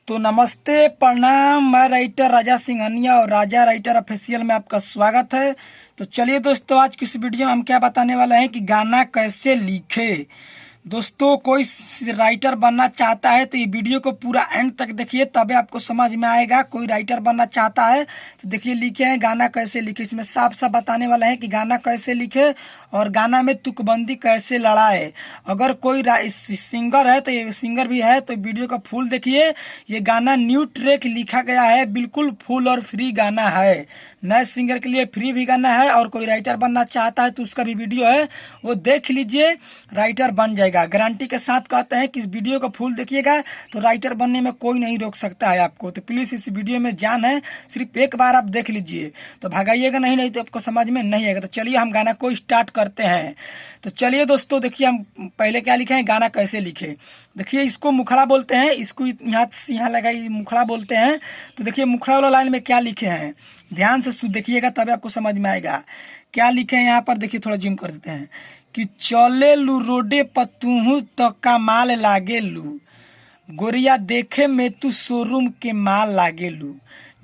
तो नमस्ते प्रणाम। मैं राइटर राजा सिंघनिया और राजा राइटर ऑफिशियल में आपका स्वागत है। तो चलिए दोस्तों, आज की इस वीडियो में हम क्या बताने वाले हैं कि गाना कैसे लिखे। दोस्तों, कोई राइटर बनना चाहता है तो ये वीडियो को पूरा एंड तक देखिए, तभी आपको समझ में आएगा। कोई राइटर बनना चाहता है तो देखिए लिखे हैं गाना कैसे लिखे। इसमें साफ साफ बताने वाले हैं कि गाना कैसे लिखे और गाना में तुकबंदी कैसे लड़ाए। अगर कोई सिंगर है तो ये सिंगर भी है तो वीडियो का फुल देखिए। ये गाना न्यू ट्रैक लिखा गया है, बिल्कुल फुल और फ्री गाना है। नए सिंगर के लिए फ्री भी गाना है और कोई राइटर बनना चाहता है तो उसका भी वीडियो है, वो देख लीजिए, राइटर बन जाएगा। गारंटी के साथ कहते हैं कि इस वीडियो को फुल देखिएगा तो राइटर बनने में कोई नहीं रोक सकता है आपको। तो प्लीज़ इस वीडियो में जान है, सिर्फ एक बार आप देख लीजिए तो भगाइएगा नहीं तो आपको समझ में नहीं आएगा। तो चलिए हम गाना को स्टार्ट करते हैं। तो चलिए दोस्तों, देखिए हम पहले क्या लिखे हैं, गाना कैसे लिखे। देखिए इसको मुखड़ा बोलते हैं, इसको यहाँ से यहाँ लगाई मुखड़ा बोलते हैं। तो देखिए मुखड़ा वाला लाइन में क्या लिखे हैं, ध्यान से देखिएगा तभी आपको समझ में आएगा क्या लिखे हैं। यहाँ पर देखिए, थोड़ा जिम कर देते हैं कि चले लू रोडे पर तू तो कमाल लागे लू, गोरिया देखे में तू शोरूम के माल लागे लू।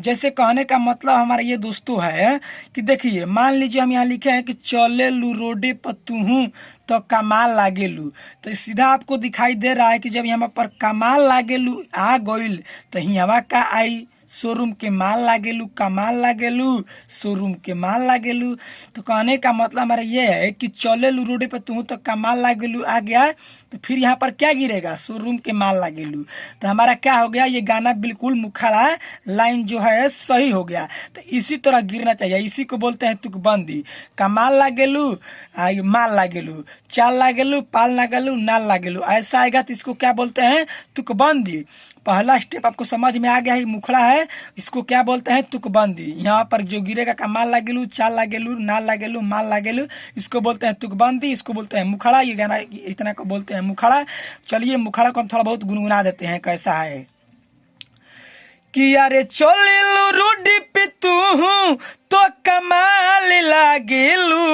जैसे कहने का मतलब हमारा ये दोस्तों है कि देखिए, मान लीजिए हम यहाँ लिखे हैं कि चले लू रोडे पर तू तो कमाल लागे लू, तो सीधा आपको दिखाई दे रहा है कि जब यहाँ पर कमाल लागे लू आ गइल तो यहाँ का आई शोरूम के माल लागेलू, कमाल लागेलू, शोरूम के माल लागेलू। तो कहने का मतलब हमारा ये है कि चले लू रोडे पे तू तो कमाल लागेलू आ गया, तो फिर यहाँ पर क्या गिरेगा, शोरूम के माल लागेलू। तो हमारा क्या हो गया, ये गाना बिल्कुल मुखड़ा लाइन जो है सही हो गया। तो इसी तरह गिरना चाहिए, इसी को बोलते हैं तुकबंदी। कमाल लागेलू, माल लागेलू, चाल लागेलू, पाल लागेलू, नाल लागेलू, ऐसा आएगा तो इसको क्या बोलते हैं, तुकबंदी। पहला स्टेप आपको समझ में आ गया है, मुखड़ा है, इसको क्या बोलते हैं, तुकबंदी। यहाँ पर जो गिरेगा कमाल लागेलू, चाल लागेलू, नाल लागेलू, माल लागेलू, इसको बोलते हैं तुकबंदी, इसको बोलते हैं मुखड़ा। ये गाना इतना को बोलते हैं मुखड़ा। चलिए मुखड़ा को हम थोड़ा बहुत गुनगुना देते हैं, कैसा है कि अरे चलिलू रोडी पे तू तो कमाल लागेलू,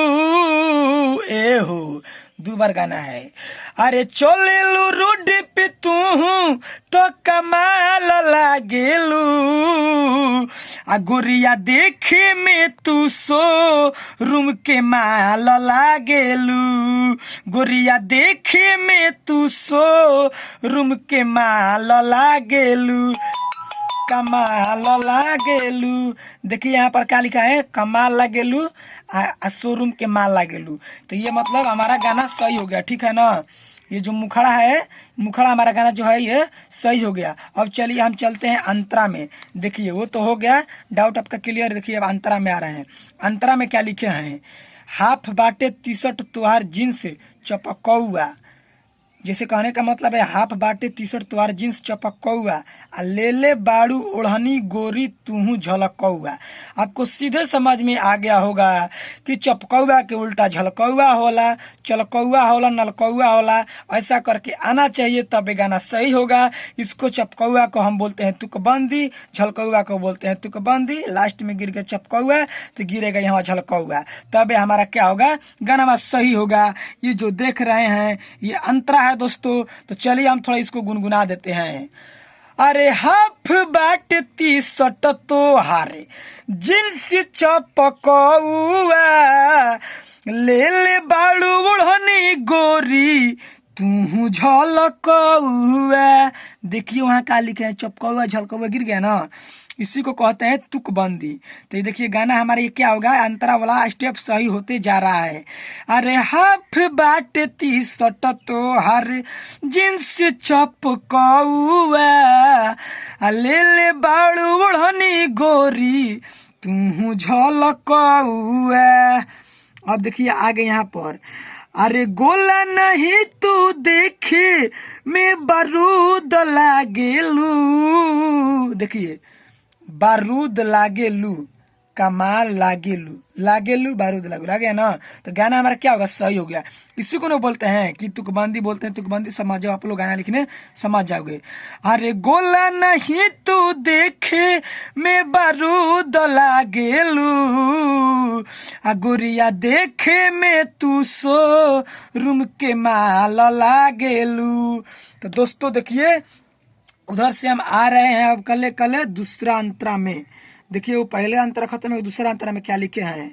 ए हो, दो बार गाना है। अरे चलिलू रोड पे तू तो कमाल लागेलू, आ गोरिया देखे में तू सो रूम के माल लागेलू, गोरिया देखे में तू सो रूम के माल लागेलू, कमाल लागेलू। देखिए यहाँ पर क्या लिखा है, कमाल लागेलू आ शोरूम के माल लागेलू। तो ये मतलब हमारा गाना सही हो गया, ठीक है ना। ये जो मुखड़ा है, मुखड़ा हमारा गाना जो है ये सही हो गया। अब चलिए हम चलते हैं अंतरा में। देखिए वो तो हो गया, डाउट आपका क्लियर। देखिए अब अंतरा में आ रहे हैं। अंतरा में क्या लिखे हैं, हाफ बाटे टी शर्ट तुहार जींस चपकौआ। जैसे कहने का मतलब है, हाफ बाटे टी शर्ट तुहार जींस चपकौआ, आ ले ले बाड़ू ओढ़नी गोरी तूहू झलकौआ। आपको सीधे समझ में आ गया होगा कि चपकौआ के उल्टा झलकौआ होला, चलकौआ होला, नलकौआ होला। ऐसा करके आना चाहिए तब गाना सही होगा। इसको चपकौआ को हम बोलते हैं तुकबंदी, झलकौआ को बोलते हैं तुकबंदी। लास्ट में गिर गया चपकौआ तो गिरेगा यहाँ झलकौआ, तब हमारा क्या होगा, गाना सही होगा। ये जो देख रहे हैं ये अंतरा है दोस्तों। तो चलिए हम थोड़ा इसको गुनगुना देते हैं। अरे हाफ बाट टी शर्ट तो हारे जींस चपकौआ, ले ले बाड़ू ओढ़नी गोरी तू झलकौआ। देखिए वहाँ क्या लिखे हैं, चपकौआ झलकौआ गिर गया ना, इसी को कहते हैं तुकबंदी। तो ये देखिए गाना हमारे ये क्या होगा, अंतरा वाला स्टेप सही होते जा रहा है। अरे हाफ बाट टी शर्ट तो हर जींस चपकौआ, ले ले बाड़ू ओढ़नी गोरी तू झलकौआ। अब देखिए आगे यहाँ पर, अरे गोला नहीं तू देखे में बारूद लागेलू। देखिए बारूद लागेलू, कमाल लागेलू, लागेलू बारूद लागू, लागे ना। तो गाना हमारा क्या होगा, सही हो गया। इसी को ना बोलते हैं कि तुकबंदी बोलते हैं, तुकबंदी। समझ जाओ, आप लोग गाना लिखने समझ जाओगे। अरे गोला नहीं तू देखे में बारूद लागेलू, आ गोरिया देखे में तू सो रूम के माल लागेलू। तो दोस्तों देखिए उधर से हम आ रहे हैं अब कले कले दूसरा अंतरा में। देखिए वो पहले अंतरा खत्म है, दूसरा अंतरा में क्या लिखे हैं।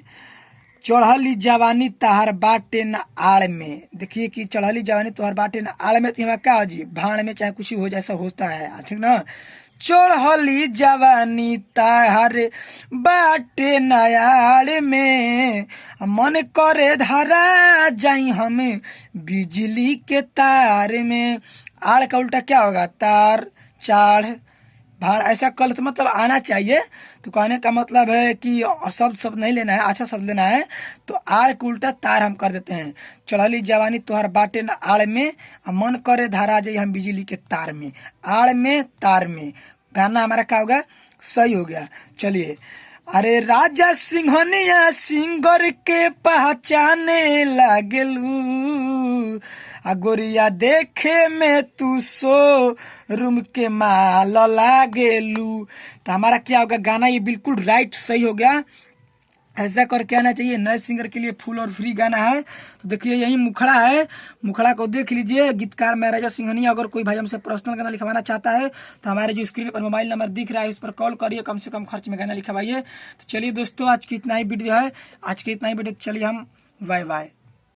चढ़ली जवानी तहार बाटे न आड़ में। देखिए कि चढ़ली जवानी तोहर बाटे न आड़ में, तो यहाँ क्या हो जी, भाड़ में चाहे कुछ हो जैसा होता है, ठीक ना। चढ़ली जवानी तहार बाटे न आड़ में, मन करे धरा जाई हमें बिजली के तार में। आड़ का उल्टा क्या होगा, तार, चाड़, भाड़, ऐसा कल तो मतलब आना चाहिए। तो कहने का मतलब है कि शब्द शब्द नहीं लेना है, अच्छा शब्द लेना है। तो आड़ के उल्टा तार हम कर देते हैं। चढ़ली जवानी तोहर बाटे न आड़ में, मन करे धारा जाई हम बिजली के तार में। आड़ में तार में, गाना हमारा क्या होगा, सही हो गया। चलिए, अरे राजा सिंहनिया सिंगर के पहचाने लागलू, आ गोरिया देखे में तू सो रूम के माल लागेलू। तो हमारा क्या होगा, गाना ये बिल्कुल राइट सही हो गया। ऐसा करके आना चाहिए। नए सिंगर के लिए फुल और फ्री गाना है। तो देखिए यही मुखड़ा है, मुखड़ा को देख लीजिए। गीतकार महाराजा सिंघनिया। अगर कोई भाई हमसे पर्सनल गाना लिखवाना चाहता है तो हमारे जो स्क्रीन पर मोबाइल नंबर दिख रहा है इस पर कॉल करिए, कम से कम खर्च में गाना लिखवाइए। तो चलिए दोस्तों, आज की इतना ही वीडियो है, आज की इतना ही वीडियो। चलिए हम बाय बाय।